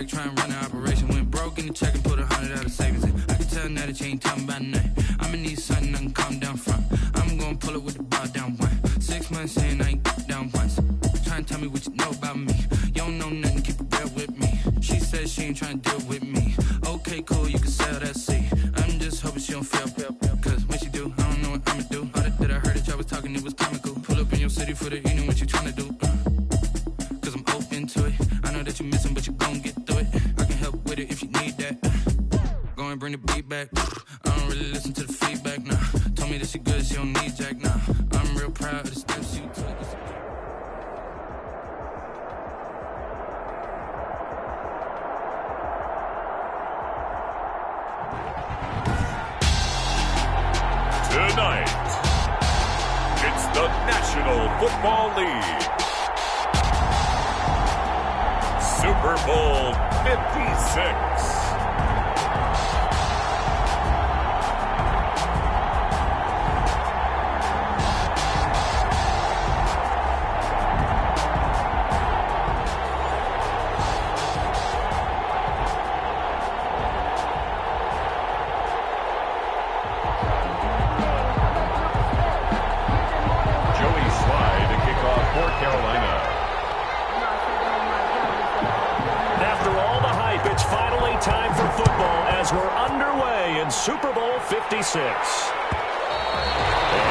check, try and run the operation. Went broke in the check and put 100 out of savings in. I can tell now that you ain't talking about nothing. I'ma need something I can calm down from. I'm gonna pull it with the bar down one. 6 months in, I ain't down once. Try and tell me what you know about me. You don't know nothing, keep it real with me. She says she ain't trying to deal with me. Okay, cool, you can sell that seat. I'm just hoping she don't feel. Cause when she do, I don't know what I'ma do. All that I heard that y'all was talking, it was comical. Pull up in your city for the evening, what you trying to do? Cause I'm open to it. I know that you missing, but you gon' get through it. I can help with it if you need that. Go and bring the beat back. I don't really listen to the feedback, nah. Told me that she good, she don't need Jack, nah. I'm real proud of the steps you took. Tonight, it's the National Football League Super Bowl 56. Time for football as we're underway in Super Bowl 56. And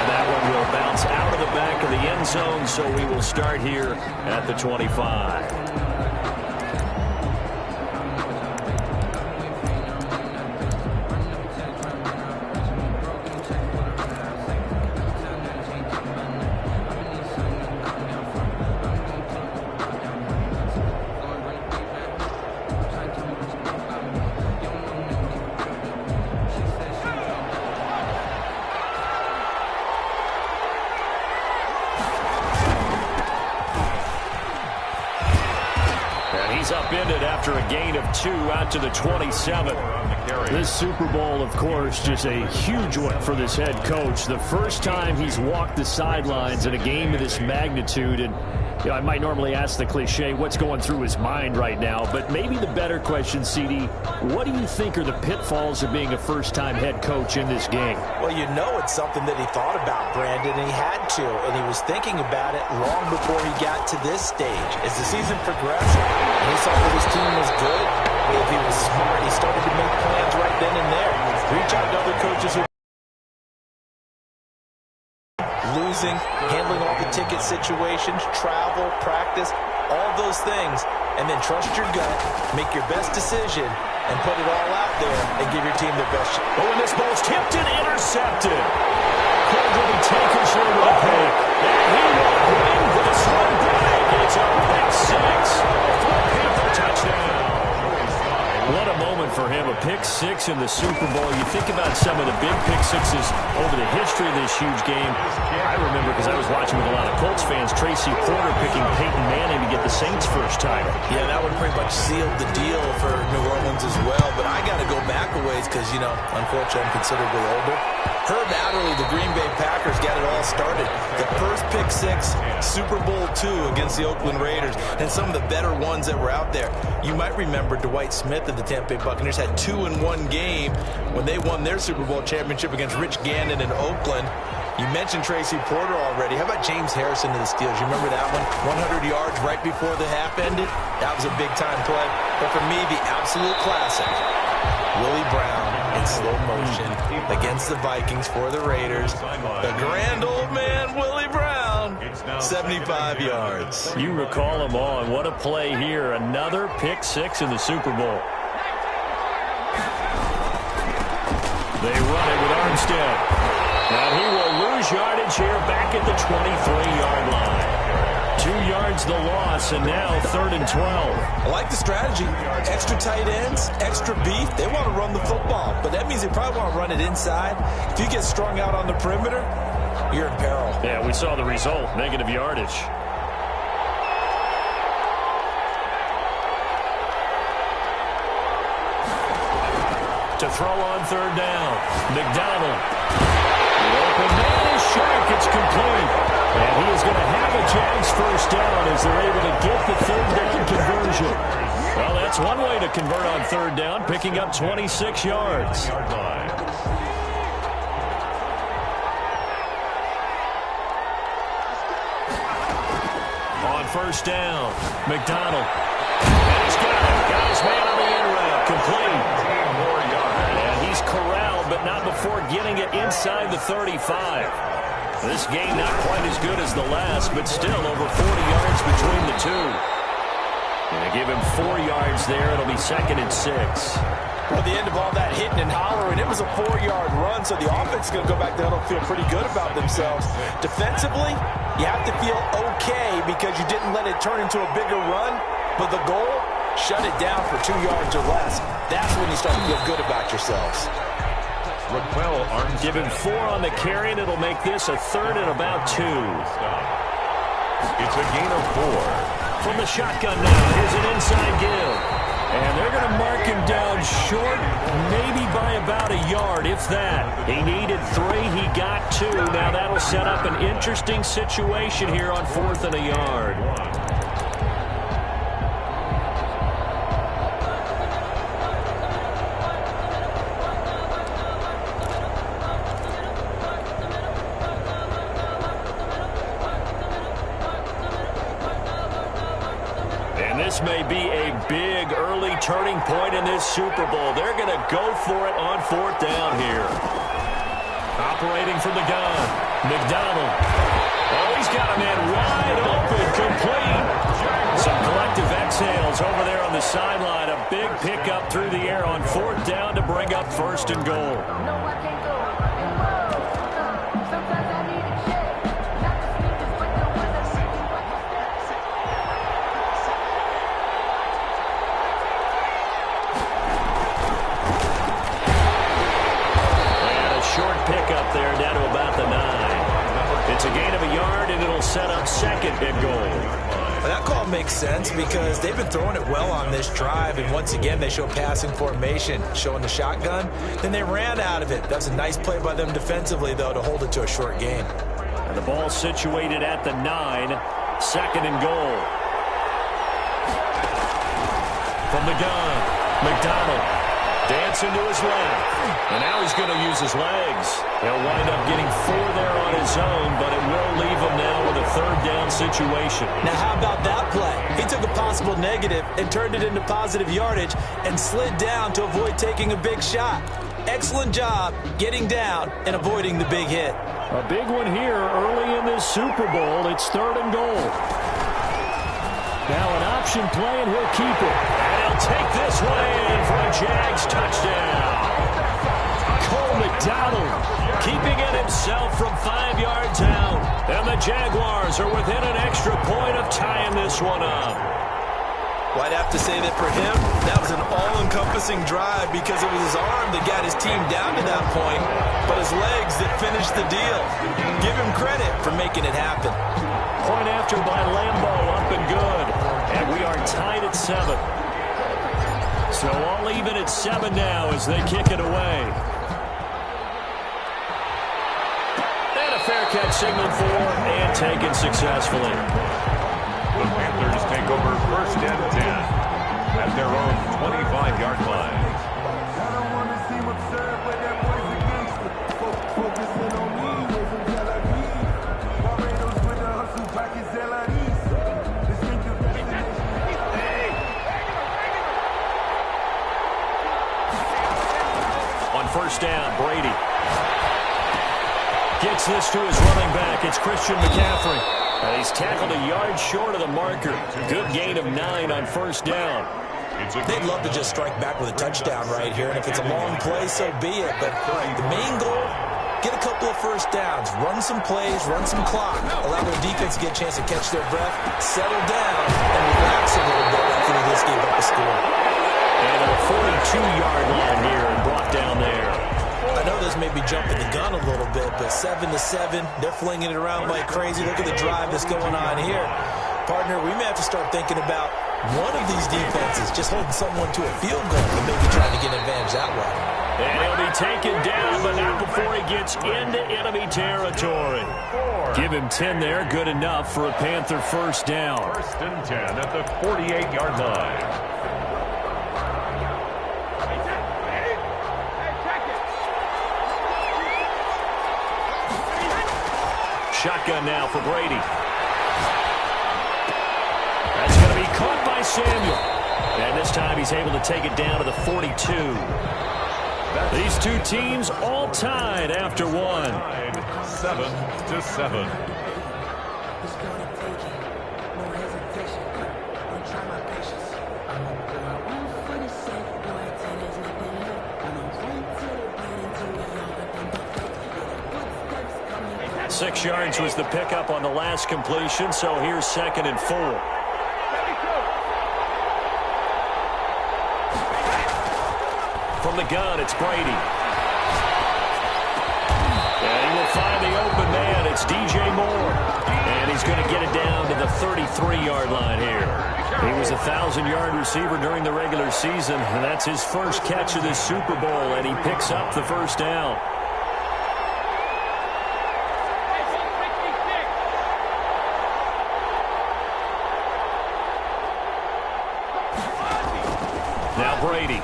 that one will bounce out of the back of the end zone, so we will start here at the 25. Upended after a gain of 2 out to the 27. This Super Bowl, of course, just a huge one for this head coach. The first time he's walked the sidelines in a game of this magnitude. And you know, I might normally ask the cliche, what's going through his mind right now? But maybe the better question, CD, what do you think are the pitfalls of being a first-time head coach in this game? Well, you know it's something that he thought about, Brandon, and he had to. And he was thinking about it long before he got to this stage. As the season progressed, and he saw that his team was good, if he was smart, he started to make plans right then and there. Reach out to other coaches who losing, handling all the ticket situations, travel, practice, all those things, and then trust your gut, make your best decision, and put it all out there and give your team the best shot. Oh, and this ball's tipped and intercepted. Could really take us here with a pick. And he will bring this one back. It's a pick six for a Panther touchdown. What a moment for him, a pick six in the Super Bowl. You think about some of the big pick sixes over the history of this huge game. I remember, because I was watching with a lot of Colts fans, Tracy Porter picking Peyton Manning to get the Saints' first title. Yeah, that one pretty much sealed the deal for New Orleans as well. But I got to go back a ways because, you know, unfortunately I'm considerably older. Herb Adderley, the Green Bay Packers, got it all started. The first pick six, Super Bowl II against the Oakland Raiders, and some of the better ones that were out there. You might remember Dwight Smith of the Tampa Bay Buccaneers had 2 in one game when they won their Super Bowl championship against Rich Gannon in Oakland. You mentioned Tracy Porter already. How about James Harrison of the Steelers? You remember that one? 100 yards right before the half ended? That was a big-time play. But for me, the absolute classic, Willie Brown in slow motion against the Vikings for the Raiders. The grand old man, Willie Brown, 75 yards. You recall them all, and what a play here. Another pick six in the Super Bowl. They run it with Armstead. Now he will lose yardage here back at the 23-yard line. 2 yards the loss, and now 3rd and 12. I like the strategy. Extra tight ends, extra beef. They want to run the football, but that means they probably want to run it inside. If you get strung out on the perimeter, you're in peril. Yeah, we saw the result, negative yardage. To throw on 3rd down, McDonald. The open man is short. It's complete. And he is going to have a Jags first down as they're able to get the 3rd down conversion. Well, that's That's one way to convert on third down, picking up 26 yards. On first down, McDonald. And he's got him. Got his man on the end route. Complete. And he's corralled, but not before getting it inside the 35. This game not quite as good as the last, but still over 40 yards between the two. And give him 4 yards there. It'll be 2nd and 6. Well, the end of all that hitting and hollering, it was a 4-yard run, so the offense is going to go back there and feel pretty good about themselves. Defensively, you have to feel okay because you didn't let it turn into a bigger run, but the goal, shut it down for 2 yards or less. That's when you start to feel good about yourselves. Give him 4 on the carry, and it'll make this a 3rd and about 2. It's a gain of 4. From the shotgun now, here's an inside give. And they're going to mark him down short, maybe by about a yard, if that. He needed 3, he got 2. Now that'll set up an interesting situation here on 4th and a yard. This may be a big early turning point in this Super Bowl. They're going to go for it on 4th down here. Operating from the gun, McDonald. Oh, he's got a man wide open, complete. Some collective exhales over there on the sideline. A big pickup through the air on 4th down to bring up 1st and goal. Pickup there down to about the 9. It's a gain of a yard, and it'll set up 2nd and goal. Well, that call makes sense because they've been throwing it well on this drive, and once again they show passing formation, showing the shotgun. Then they ran out of it. That was a nice play by them defensively, though, to hold it to a short gain. And the ball situated at the 9, 2nd and goal. From the gun, McDonald. Dancing to his left. And now he's going to use his legs. He'll wind up getting 4 there on his own, but it will leave him now with a 3rd down situation. Now, how about that play? He took a possible negative and turned it into positive yardage and slid down to avoid taking a big shot. Excellent job getting down and avoiding the big hit. A big one here early in this Super Bowl. It's 3rd and goal. Now an option play, and he'll keep it. And he'll take this one in for a Jags touchdown. Cole McDonald keeping it himself from 5 yards out. And the Jaguars are within an extra point of tying this one up. Well, I'd have to say that for him, that was an all-encompassing drive because it was his arm that got his team down to that point, but his legs that finished the deal. Give him credit for making it happen. Point after by Lambeau, up and good. And we are tied at 7. So all even at 7 now as they kick it away. And a fair catch signaled for and taken successfully. The Panthers take over 1st and 10 at their own 25-yard line. First down, Brady gets this to his running back. It's Christian McCaffrey. And he's tackled a yard short of the marker. Good gain of 9 on 1st down. They'd love to just strike back with a touchdown right here, and if it's a long play, so be it. But the main goal, get a couple of 1st downs, run some plays, run some clock, allow their defense to get a chance to catch their breath, settle down, and relax a little bit after they just gave up a score. And a 42-yard line here and brought down there. I know this may be jumping the gun a little bit, but 7-7, they're flinging it around like crazy. Look at the drive that's going on here. Partner, we may have to start thinking about one of these defenses just holding someone to a field goal and maybe trying to get an advantage that way. And he'll be taken down, but not before he gets into enemy territory. Give him 10 there, good enough for a Panther 1st down. 1st and 10 at the 48-yard line. Shotgun now for Brady. That's going to be caught by Samuel. And this time he's able to take it down to the 42. These two teams all tied after one. 7-7. Six yards was the pickup on the last completion, so here's 2nd and 4. From the gun, it's Brady. And he will find the open man. It's DJ Moore. And he's going to get it down to the 33-yard line here. He was a 1,000-yard receiver during the regular season, and that's his first catch of this Super Bowl, and he picks up the first down. Now Brady.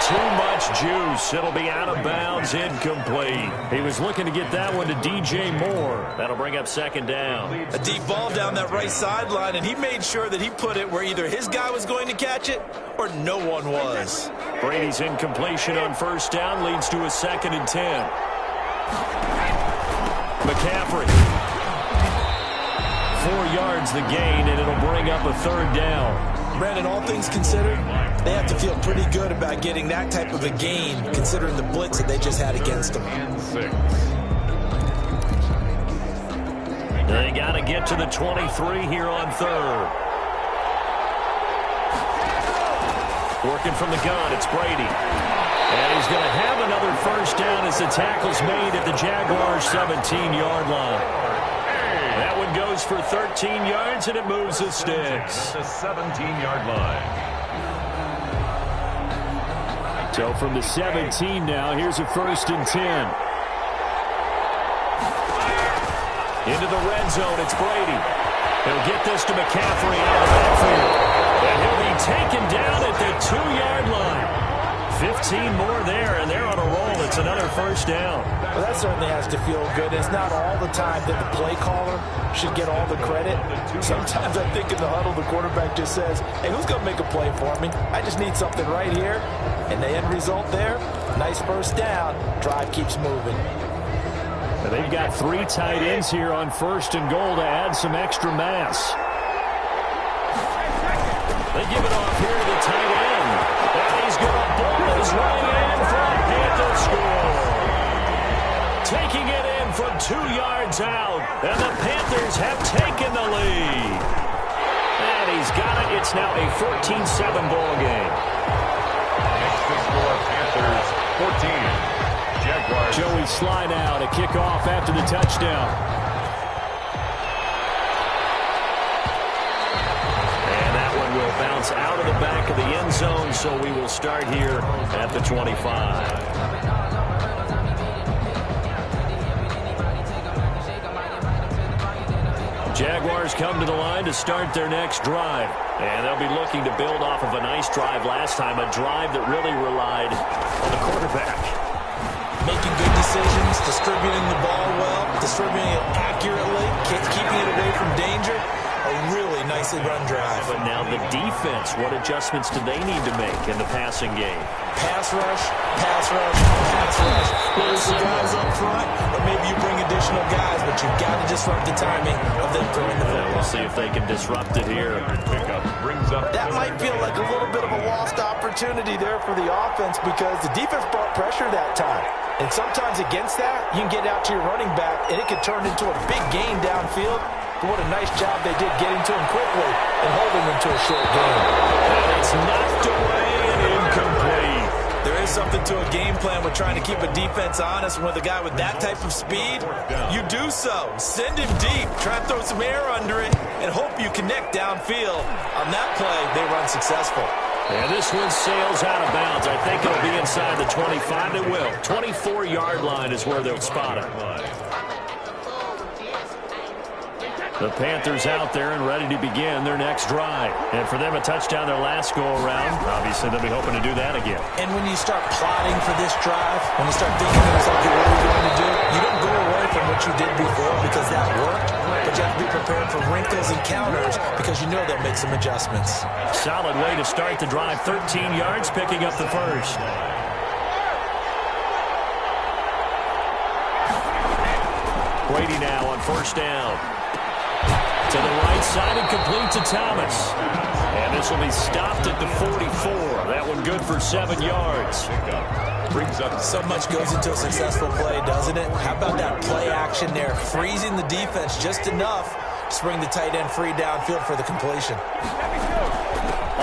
Too much juice. It'll be out of bounds, incomplete. He was looking to get that one to DJ Moore. That'll bring up 2nd down. A deep ball down that right sideline, and he made sure that he put it where either his guy was going to catch it or no one was. Brady's incompletion on 1st down leads to a 2nd and 10. McCaffrey. 4 yards the gain, and it'll bring up a 3rd down. Brandon, all things considered, they have to feel pretty good about getting that type of a gain, considering the blitz that they just had against them. They got to get to the 23 here on 3rd. Working from the gun, it's Brady. And he's going to have another 1st down as the tackle's made at the Jaguars' 17-yard line. That one goes for 13 yards, and it moves the sticks. The 17-yard line. So from the 17 now, here's a 1st and 10. Into the red zone, it's Brady. He'll get this to McCaffrey out of the backfield. And he'll be taken down at the 2-yard line. 15 more there, and they're on a roll. It's another 1st down. Well, that certainly has to feel good. It's not all the time that the play caller should get all the credit. Sometimes I think in the huddle, the quarterback just says, hey, who's going to make a play for me? I just need something right here. And the end result there, nice 1st down. Drive keeps moving. And they've got 3 tight ends here on 1st and goal to add some extra mass. They give it off here to the tight end. And he's going to ball his way in for a Panther score. Taking it in from 2 yards out. And the Panthers have taken the lead. And he's got it. It's now a 14-7 ball game. Next to score, Panthers 14. Jaguars. Joey Sly now to kick off after the touchdown. Will bounce out of the back of the end zone, so we will start here at the 25. Jaguars come to the line to start their next drive, and they'll be looking to build off of a nice drive last time, a drive that really relied on the quarterback. Making good decisions, distributing the ball well, distributing it accurately, keeping it away from danger. A really nicely run drive. But now the defense, what adjustments do they need to make in the passing game? Pass rush, pass rush, pass rush. Whether it's the guys up front, or maybe you bring additional guys, but you've got to disrupt the timing of them throwing the football. We'll see if they can disrupt it here. Pickup brings up. That might feel like a little bit of a lost opportunity there for the offense because the defense brought pressure that time. And sometimes against that, you can get out to your running back, and it could turn into a big gain downfield. But what a nice job they did getting to him quickly and holding him to a short game. And it's knocked away and incomplete. There is something to a game plan with trying to keep a defense honest. And with a guy with that type of speed, you do so. Send him deep. Try and throw some air under it and hope you connect downfield. On that play, they run successful. And this one sails out of bounds. I think it'll be inside the 25. It will. 24-yard line is where they'll spot it. The Panthers out there and ready to begin their next drive. And for them, a touchdown their last go-around. Obviously, they'll be hoping to do that again. And when you start plotting for this drive, when you start thinking to yourself, what are you going to do? You don't go away from what you did before because that worked. But you have to be prepared for wrinkles and counters because you know they'll make some adjustments. Solid way to start the drive. 13 yards, picking up the first. Brady now on first down. To the right side and complete to Thomas. And this will be stopped at the 44. That one good for 7 yards. Brings up. So much goes into a successful play, doesn't it? How about that play action there? Freezing the defense just enough to bring the tight end free downfield for the completion.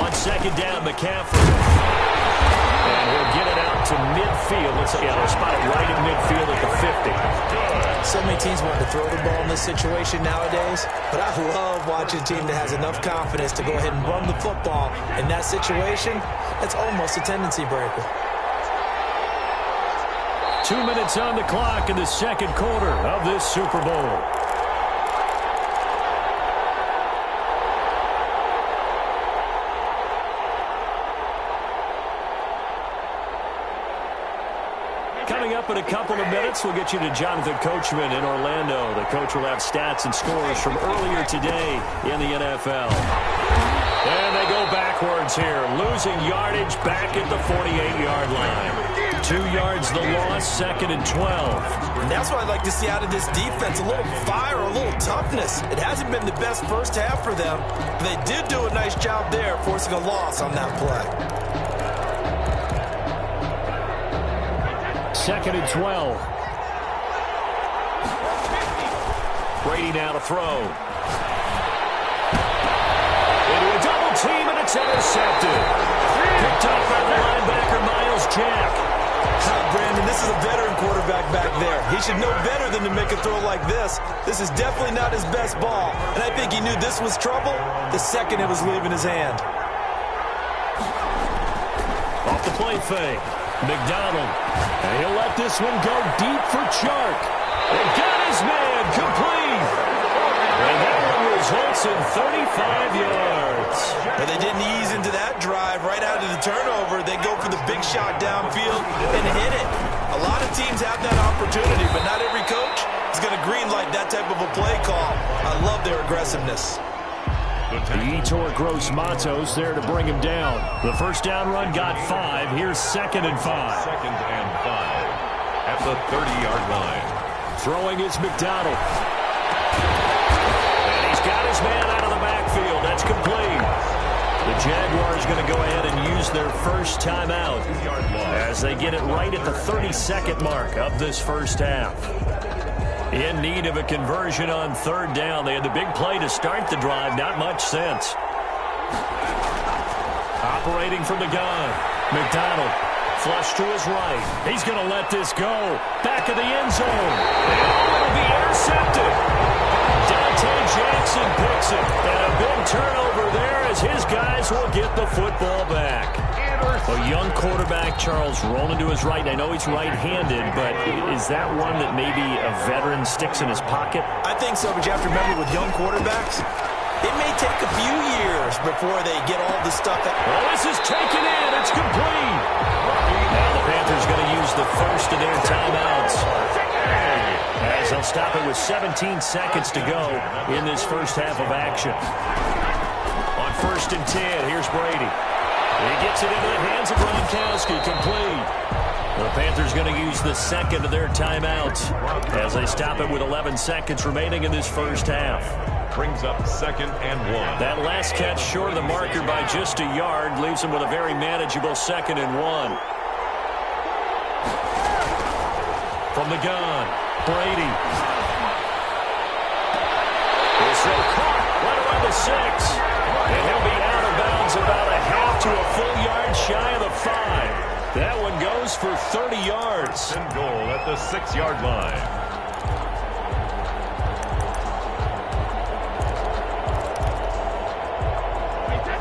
On second down, McCaffrey. And he'll get it out to midfield. Let's see, they'll spot it right in midfield at the 50. So many teams want to throw the ball in this situation nowadays, but I love watching a team that has enough confidence to go ahead and run the football. In that situation, that's almost a tendency breaker. 2 minutes on the clock in the second quarter of this Super Bowl. Coming up in a couple of minutes, we'll get you to Jonathan Coachman in Orlando. The coach will have stats and scores from earlier today in the NFL. And they go backwards here, losing yardage back at the 48-yard line. 2 yards the loss, second and 12. And that's what I'd like to see out of this defense, a little fire, a little toughness. It hasn't been the best first half for them, but they did do a nice job there, forcing a loss on that play. Second and 12. Brady now to throw. Into a double team, and it's intercepted. Picked up by the linebacker, Miles Jack. Brandon, this is a veteran quarterback back there. He should know better than to make a throw like this. This is definitely not his best ball, and I think he knew this was trouble the second it was leaving his hand. Off the play fake. McDonald, and he'll let this one go deep for Chark. And got his man complete. And that one results in 35 yards. But they didn't ease into that drive right out of the turnover. They go for the big shot downfield and hit it. A lot of teams have that opportunity, but not every coach is going to greenlight that type of a play call. I love their aggressiveness. The Etor Gross Matos there to bring him down. The first down run got 5. Here's second and 5. Second and 5 at the 30-yard line. Throwing is McDonald. And he's got his man out of the backfield. That's complete. The Jaguars going to go ahead and use their first timeout as they get it right at the 32nd mark of this first half. In need of a conversion on third down. They had the big play to start the drive. Not much sense. Operating from the gun. McDonald. Flush to his right. He's going to let this go. Back of the end zone. And it'll be intercepted. Dante Jackson picks it. And a big turnover there as his guys will get the football back. A young quarterback, Charles, rolling to his right. I know he's right-handed, but is that one that maybe a veteran sticks in his pocket? I think so, but you have to remember with young quarterbacks, it may take a few years before they get all the stuff that... Well, this is taken in. It's complete. Now the Panthers going to use the first of their timeouts as they'll stop it with 17 seconds to go in this first half of action. On first and 10, here's Brady. He gets it into the hands of Gronkowski, complete. The Panthers going to use the second of their timeouts as they stop it with 11 seconds remaining in this first half. Brings up second and 1. That last catch short of the marker by just a yard leaves them with a very manageable second and 1. From the gun, Brady. This throw caught right around the 6. And he'll be out of bounds about a half to a full yard shy of the 5. That one goes for 30 yards. And goal at the 6-yard line.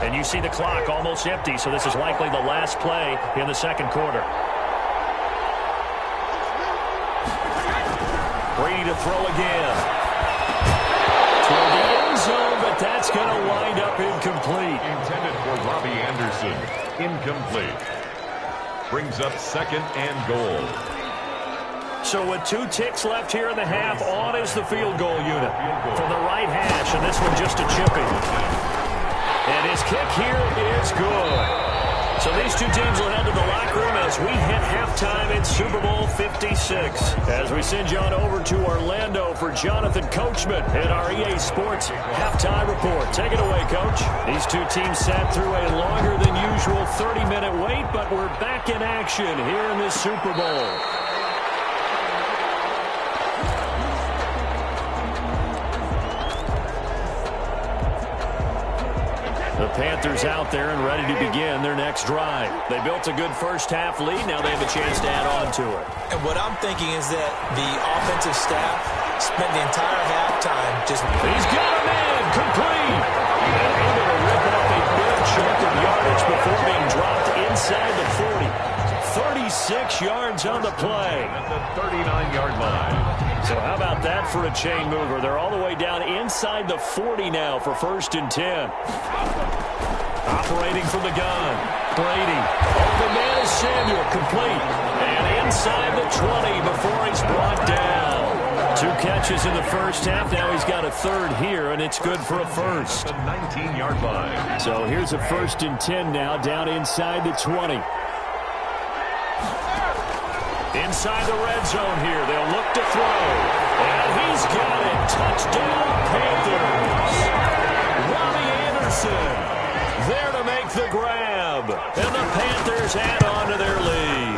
And you see the clock almost empty, so this is likely the last play in the second quarter. Brady to throw again. Toward the Johnson, incomplete. Brings up 2nd and goal. So with 2 ticks left here in the half, on is the field goal unit from the right hash, and this one just a chipping. And his kick here is good. So these two teams will head to the locker room as we hit halftime in Super Bowl 56. As we send you on over to Orlando for Jonathan Coachman in our EA Sports halftime report. Take it away, Coach. These two teams sat through a longer than usual 30-minute wait, but we're back in action here in this Super Bowl. The Panthers out there and ready to begin their next drive. They built a good first-half lead. Now they have a chance to add on to it. And what I'm thinking is that the offensive staff spent the entire halftime just... He's got him in, complete. And able to rip off a big chunk of yardage before being dropped inside the 40. 36 yards on the play. At the 39-yard line. So how about that for a chain mover? They're all the way down inside the 40 now for 1st and 10. Operating from the gun. Brady. Open man is Samuel. Complete. And inside the 20 before he's brought down. 2 catches in the first half. Now he's got a 3rd here, and it's good for a first. The 19-yard line. So here's a 1st and 10 now, down inside the 20. Inside the red zone here. They'll look to throw. And he's got it. Touchdown, Panthers. Robbie Anderson there to make the grab. And the Panthers add on to their lead.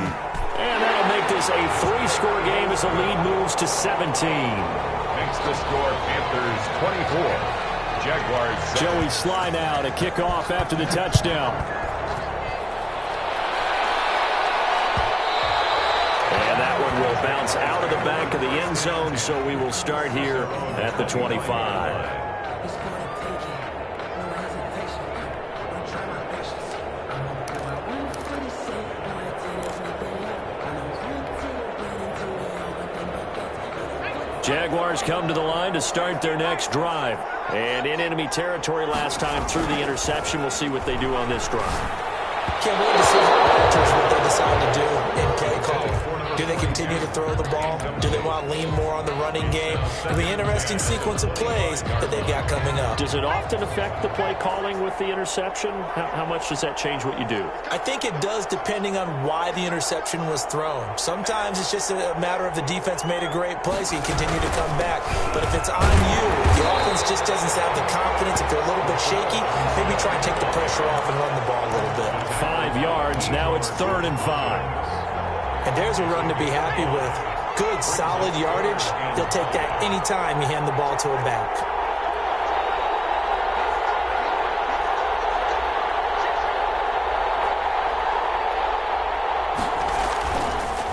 And that'll make this a 3-score game as the lead moves to 17. Makes the score Panthers 24. Jaguars 7. Joey Sly now to kick off after the touchdown. And that one will bounce out of the back of the end zone, so we will start here at the 25. Jaguars come to the line to start their next drive. And in enemy territory last time through the interception. We'll see what they do on this drive. Can't wait to see what they decide to do in play calling. Do they continue to throw the ball? Do they want to lean more on the running game? It'll be an interesting sequence of plays that they've got coming up. Does it often affect the play calling with the interception? How much does that change what you do? I think it does, depending on why the interception was thrown. Sometimes it's just a matter of the defense made a great play, so you continue to come back. But if it's on you, if the offense just doesn't have the confidence, if they're a little bit shaky, maybe try and take the pressure off and run the ball a little bit. 5 yards. Now it's 3rd and 5. And there's a run to be happy with. Good, solid yardage. They'll take that anytime you hand the ball to a back.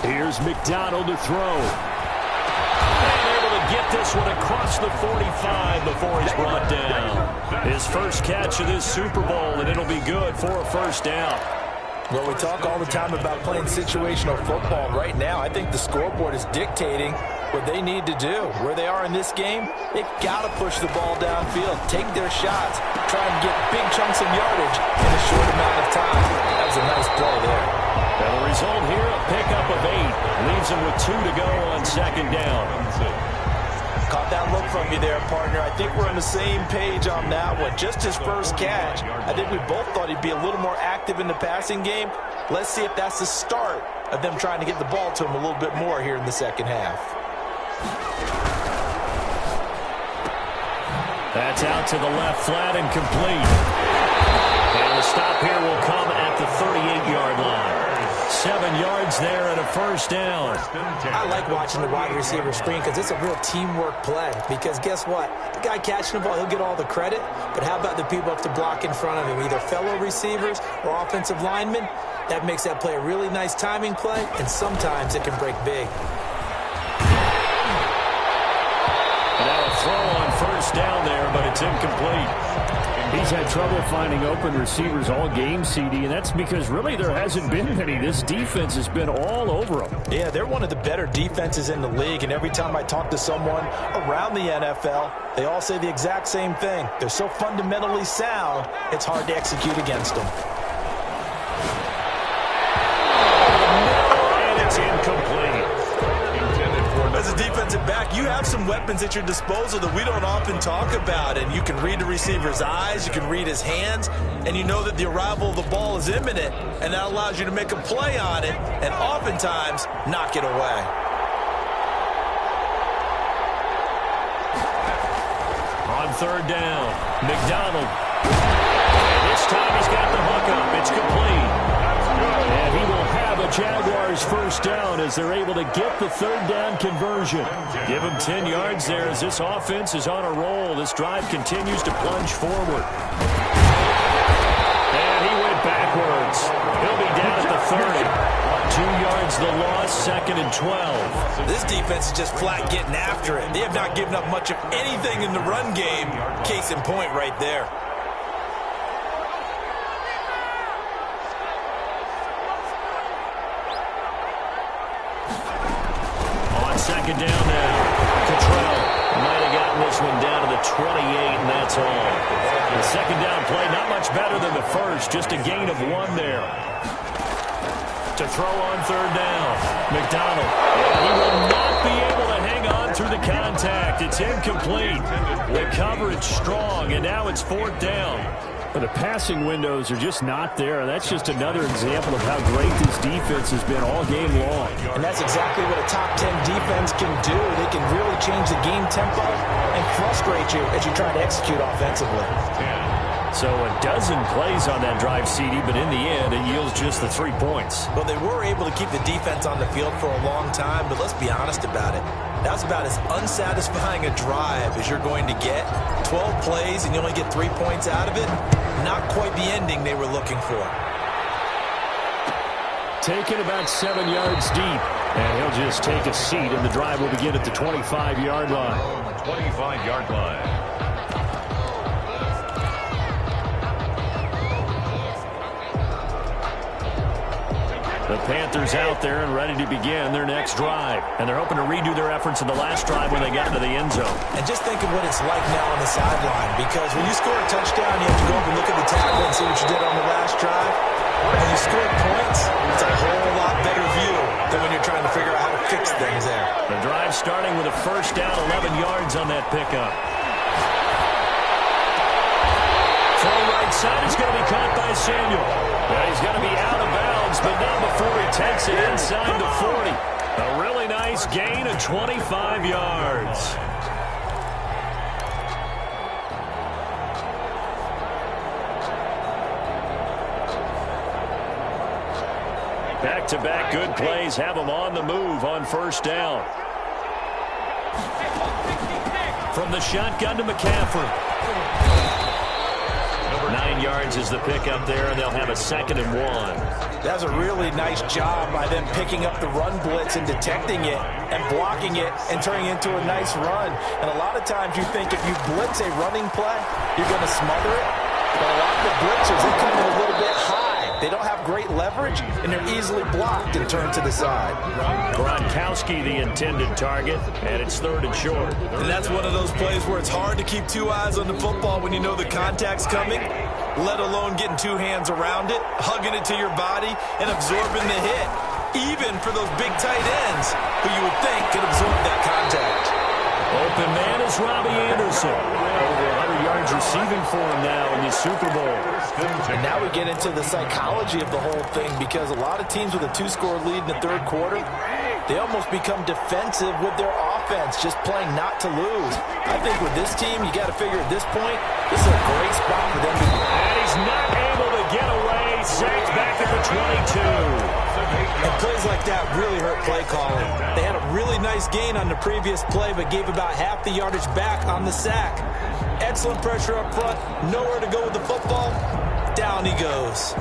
Here's McDonald to throw. And able to get this one across the 45 before he's brought down. His first catch of this Super Bowl, and it'll be good for a 1st down. Well, we talk all the time about playing situational football. Right now, I think the scoreboard is dictating what they need to do. Where they are in this game, they've got to push the ball downfield, take their shots, try and get big chunks of yardage in a short amount of time. That was a nice play there. And the result here, a pickup of 8. Leaves them with 2 to go on 2nd down. Caught that look from you there, partner. I think we're on the same page on that one. Just his first catch. I think we both thought he'd be a little more active in the passing game. Let's see if that's the start of them trying to get the ball to him a little bit more here in the second half. That's out to the left, flat and complete. And the stop here will come at the 38-yard line. 7 yards there and a 1st down. I like watching the wide receiver screen because it's a real teamwork play. Because guess what? The guy catching the ball, he'll get all the credit. But how about the people up to block in front of him? Either fellow receivers or offensive linemen. That makes that play a really nice timing play, and sometimes it can break big. Now a throw on 1st down there, but it's incomplete. He's had trouble finding open receivers all game, CD, and that's because really there hasn't been many. This defense has been all over them. Yeah, they're one of the better defenses in the league, and every time I talk to someone around the NFL, they all say the exact same thing. They're so fundamentally sound, it's hard to execute against them. back, you have some weapons at your disposal that we don't often talk about. And you can read the receiver's eyes, you can read his hands, and you know that the arrival of the ball is imminent, and that allows you to make a play on it and oftentimes knock it away. On third down, McDonald. And this time he's got the hook up. It's complete. And he will have a Jaguars first down as they're able to get the third down conversion. Give him 10 yards there as this offense is on a roll. This drive continues to plunge forward. And he went backwards. He'll be down at the 30. 2 yards the loss, second and 12. This defense is just flat getting after it. They have not given up much of anything in the run game. Case in point right there. Second down now. Cottrell might have gotten this one down to the 28, and that's all. The second down play, not much better than the first, just a gain of 1 there. To throw on third down, McDonald. He will not be able to hang on through the contact. It's incomplete. The coverage strong, and now it's fourth down. But the passing windows are just not there. That's just another example of how great this defense has been all game long. And that's exactly what a top 10 defense can do. They can really change the game tempo and frustrate you as you try to execute offensively. So a dozen plays on that drive, CD, but in the end, it yields just the 3 points. Well, they were able to keep the defense on the field for a long time, but let's be honest about it. That's about as unsatisfying a drive as you're going to get. 12 plays and you only get 3 points out of it. Not quite the ending they were looking for. Taken about 7 yards deep. And he'll just take a seat, and the drive will begin at the 25-yard line. 25-yard line. The Panthers out there and ready to begin their next drive. And they're hoping to redo their efforts in the last drive when they got into the end zone. And just think of what it's like now on the sideline, because when you score a touchdown, you have to go up and look at the tackle and see what you did on the last drive. When you score points, it's a whole lot better view than when you're trying to figure out how to fix things there. The drive starting with a first down, 11 yards on that pickup. Throw right side is going to be caught by Samuel. Yeah, he's going to be out of bounds, but not before he takes it inside the 40. A really nice gain of 25 yards. Back-to-back good plays have him on the move on first down. From the shotgun to McCaffrey. 9 yards is the pickup there, and they'll have a second and 1. That's a really nice job by them picking up the run blitz and detecting it and blocking it and turning it into a nice run. And a lot of times you think if you blitz a running play, you're going to smother it. But a lot of the blitzers, they come in a little bit high. They don't have great leverage, and they're easily blocked and turned to the side. Gronkowski, the intended target, and it's third and short. And that's one of those plays where it's hard to keep 2 eyes on the football when you know the contact's coming, let alone getting 2 hands around it, hugging it to your body, and absorbing the hit, even for those big tight ends who you would think could absorb that contact. Open man is Robbie Anderson. Over 100 yards receiving for him now in the Super Bowl. And now we get into the psychology of the whole thing, because a lot of teams with a 2-score lead in the third quarter, they almost become defensive with their offense, just playing not to lose. I think with this team, you got to figure at this point, this is a great spot for them to be. And he's not able to get away. Sacked back at the 22. And plays like that really hurt play calling. They had a really nice gain on the previous play, but gave about half the yardage back on the sack. Excellent pressure up front, nowhere to go with the football. Down he goes.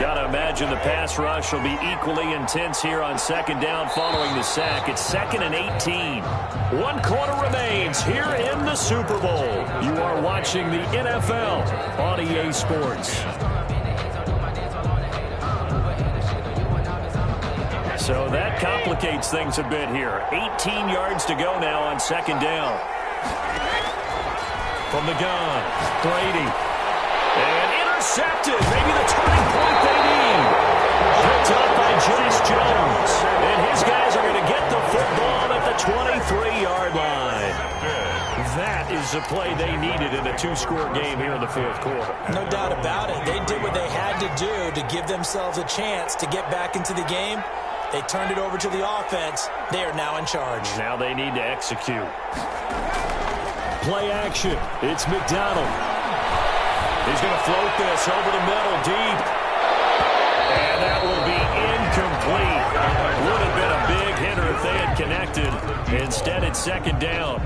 Gotta imagine the pass rush will be equally intense here on second down following the sack. It's 2nd and 18. 1 quarter remains here in the Super Bowl. You are watching the NFL on EA Sports. So that complicates things a bit here. 18 yards to go now on second down. From the gun, Brady. And intercepted. Maybe the turning point they need. Picked up by Josh Jones. And his guys are going to get the football at the 23-yard line. That is the play they needed in a two-score game here in the fourth quarter. No doubt about it. They did what they had to do to give themselves a chance to get back into the game. They turned it over to the offense. They are now in charge. Now they need to execute. Play action. It's McDonald. He's going to float this over the middle, deep. And that will be incomplete. Would have been a big hitter if they had connected. Instead, it's second down.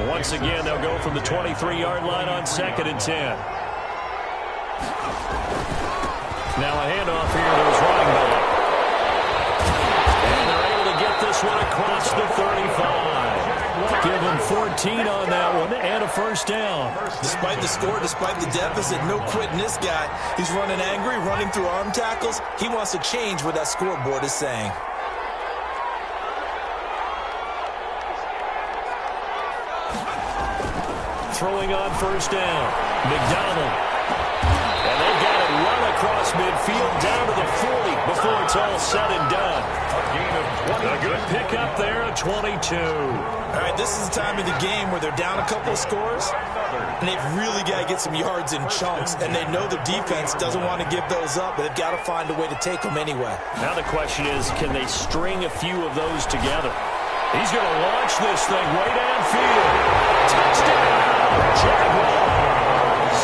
Once again, they'll go from the 23-yard line on 2nd and 10. Now a handoff here to his running back. And they're able to get this one across the 35. Give him 14 on that one and a first down. Despite the score, despite the deficit, no quitting this guy. He's running angry, running through arm tackles. He wants to change what that scoreboard is saying. Throwing on first down. McDonald. And they've got it run across midfield down to the 40 before it's all said and done. A good pickup there at 22. All right, this is the time of the game where they're down a couple of scores, and they've really got to get some yards in chunks, and they know the defense doesn't want to give those up, but they've got to find a way to take them anyway. Now the question is, can they string a few of those together? He's going to launch this thing way downfield. Touchdown, Jaguars.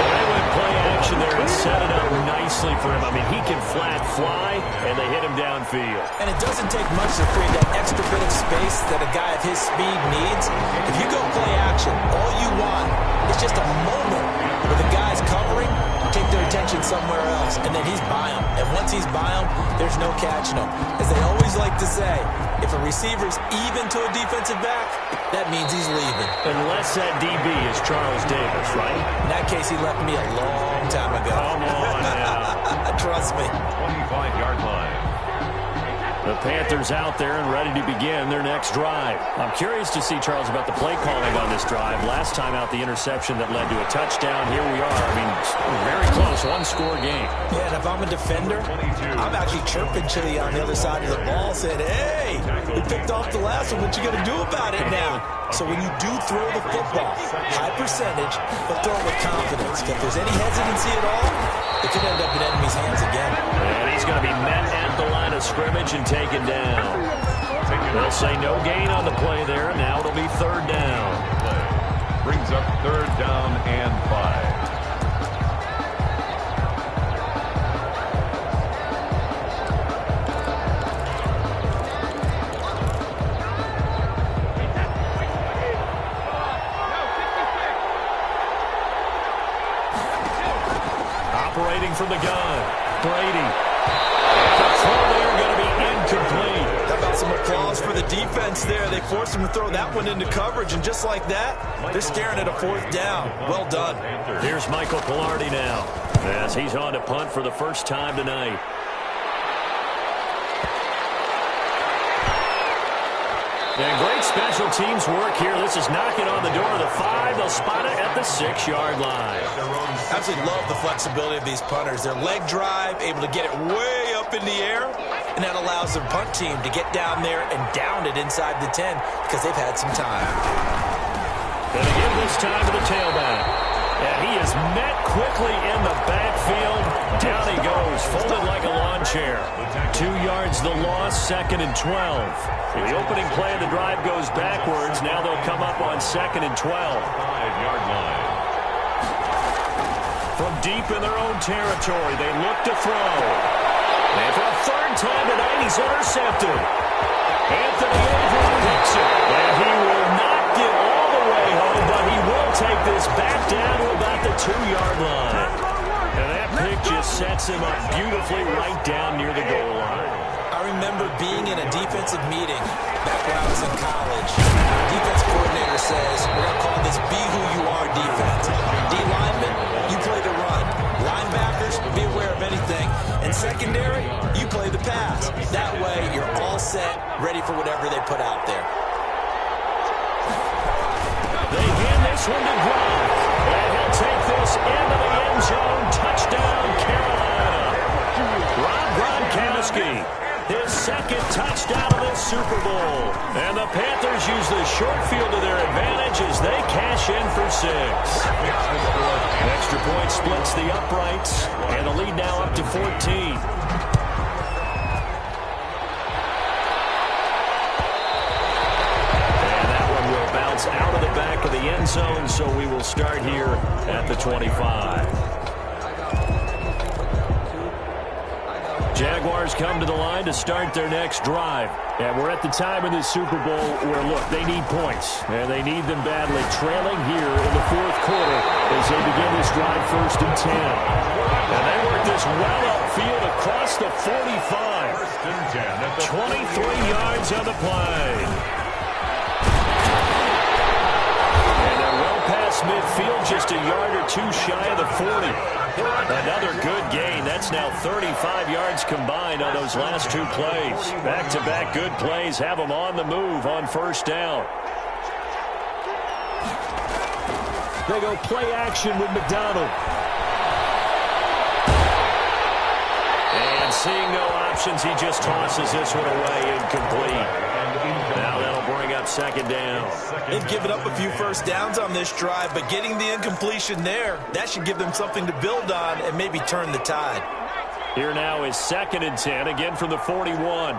They went play action there and set it up nicely for him. I mean, he can flat fly, and they hit him downfield. And it doesn't take much to create that extra bit of space that a guy of his speed needs. If you go play action, all you want is just a moment where the guy's covering, take their attention somewhere else, and then he's by him. And once he's by him, there's no catching him. As they always like to say, if a receiver's even to a defensive back, that means he's leaving. Unless that DB is Charles Davis, right? In that case, he left me a long time ago. Come on now. Trust me. 25-yard line. The Panthers out there and ready to begin their next drive. I'm curious to see, Charles, about the play calling on this drive. Last time out, the interception that led to a touchdown. Here we are. I mean, very close, one-score game. Yeah, and if I'm a defender, I'm actually chirping Chili on the other side of the ball, saying, hey, we picked off the last one. What you going to do about it now? So when you do throw the football, high percentage, but throw it with confidence. If there's any hesitancy at all, it could end up in enemy's hands again. And he's going to be met at the line of scrimmage and taken down. They'll say no gain on the play there. Now it'll be third down. Brings up third down and 5. Operating from the gun, Brady. The throw there going to be incomplete. How about some applause for the defense there? They forced him to throw that one into coverage, and just like that, they're staring at a fourth down. Well done. Here's Michael Pilardi now, as he's on to punt for the first time tonight. And great special teams work here. This is knocking on the door of the 5. They'll spot it at the 6-yard line. Absolutely love the flexibility of these punters. Their leg drive, able to get it way up in the air, and that allows their punt team to get down there and down it inside the 10 because they've had some time. And again this time to the tailback. And he is met quickly in the backfield. Down he goes, folded like a lawn chair. 2 yards the loss, 2nd and 12. The opening play of the drive goes backwards. Now they'll come up on 2nd and 12. 5-yard line. From deep in their own territory, they look to throw. And for a third time tonight, he's intercepted. Anthony Averett picks it. And he will not get all the way home, but he will take this back down to about the 2-yard line. And that pick just sets him up beautifully right down near the goal line. I remember being in a defensive meeting back when I was in college. The defense coordinator says, we're going to call this Be Who You Are defense. D-linemen, you play the run. Linebackers, be aware of anything. And secondary, you play the pass. That way, you're all set, ready for whatever they put out there. They hand this one to Gronk. And he'll take this into the end zone. Touchdown, Carolina. Rob Gronkowski. His second touchdown of this Super Bowl. Cash in for 6. Extra point splits the uprights, and the lead now up to 14. Out of the back of the end zone, so we will start here at the 25. Jaguars come to the line to start their next drive. And we're at the time in the Super Bowl where, look, they need points, and they need them badly. Trailing here in the fourth quarter as they begin this drive, 1st and 10. And they work this well upfield across the 45. 23 yards on the play. Midfield just a yard or two shy of the 40. Another good gain. That's now 35 yards combined on those last 2 plays. Back-to-back good plays have them on the move on 1st down. They go play action with McDonald. And seeing no options, he just tosses this one away, incomplete. Now that'll bring up 2nd down. They've given up a few first downs on this drive, but getting the incompletion there, that should give them something to build on and maybe turn the tide. Here now is 2nd and 10, again from the 41.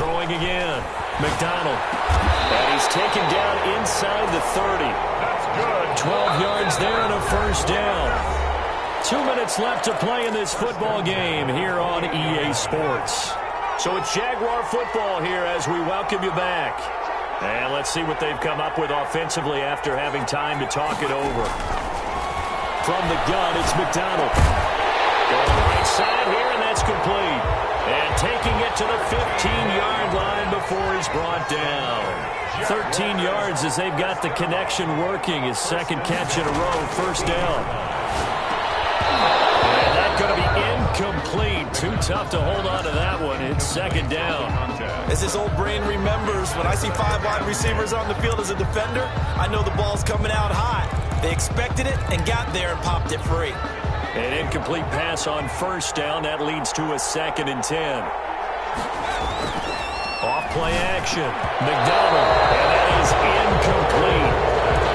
Throwing again. McDonald. And he's taken down inside the 30. That's good. 12 yards there and a 1st down. 2 minutes left to play in this football game here on EA Sports. So it's Jaguar football here as we welcome you back. And let's see what they've come up with offensively after having time to talk it over. From the gun, it's McDonald. Going right side here, and that's complete. And taking it to the 15-yard line before he's brought down. 13 yards as they've got the connection working. His 2nd catch in a row, 1st down. Going to be incomplete. Too tough to hold on to that one. It's 2nd down. As his old brain remembers, when I see 5 wide receivers on the field as a defender, I know the ball's coming out hot. They expected it and got there and popped it free. An incomplete pass on 1st down. That leads to a 2nd and 10. Off play action. McDonald. And that is incomplete.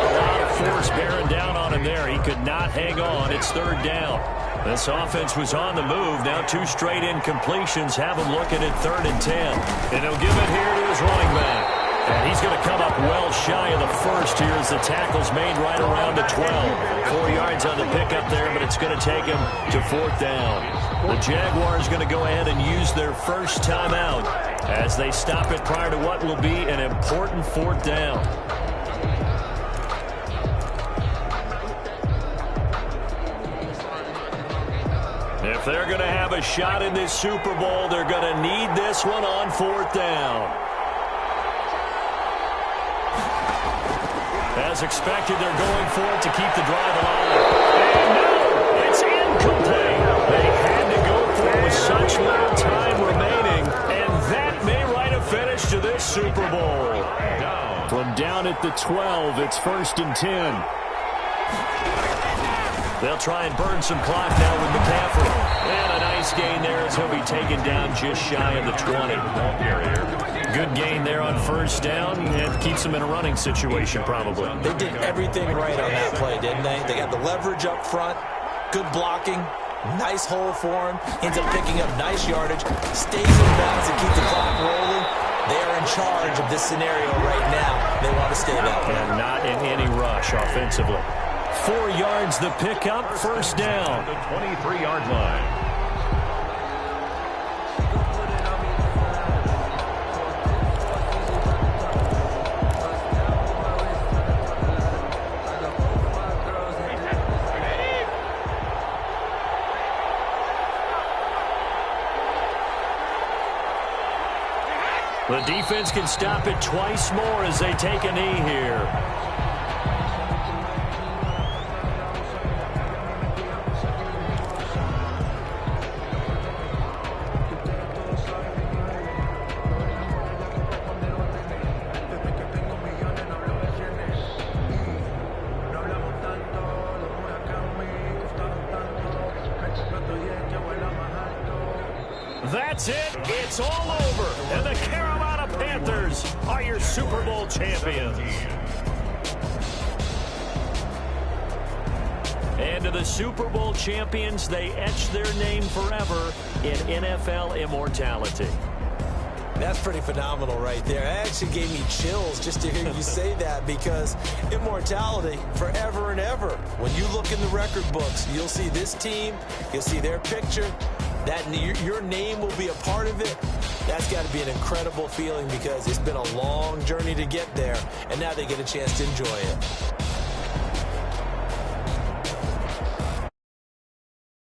A lot of force bearing down on him there. He could not hang on. It's 3rd down. This offense was on the move. Now 2 straight incompletions have him looking at 3rd and 10. And he'll give it here to his running back. And he's going to come up well shy of the 1st here as the tackle's made right around the 12. 4 yards on the pickup there, but it's going to take him to 4th down. The Jaguars going to go ahead and use their first timeout as they stop it prior to what will be an important 4th down. If they're going to have a shot in this Super Bowl, they're going to need this one on 4th down. As expected, they're going for it to keep the drive alive. And no, it's incomplete. They had to go for it with such little time remaining, and that may write a finish to this Super Bowl. From down at the 12, it's 1st and 10. They'll try and burn some clock now with McCaffrey. And a nice gain there as he'll be taken down just shy of the 20. Good gain there on 1st down and keeps them in a running situation probably. They did everything right on that play, didn't they? They got the leverage up front, good blocking, nice hole for him, ends up picking up nice yardage, stays in bounds to keep the clock rolling. They are in charge of this scenario right now. They want to stay that way. And not in any rush offensively. 4 yards the pickup, 1st down. The 23-yard line. The defense can stop it twice more as they take a knee here. That's it. It's all over. And the Carolina Panthers are your Super Bowl champions. And to the Super Bowl champions, they etch their name forever in NFL immortality. That's pretty phenomenal right there. It actually gave me chills just to hear you say that, because immortality forever and ever. When you look in the record books, you'll see this team, you'll see their picture, that your name will be a part of it. That's got to be an incredible feeling, because it's been a long journey to get there, and now they get a chance to enjoy it.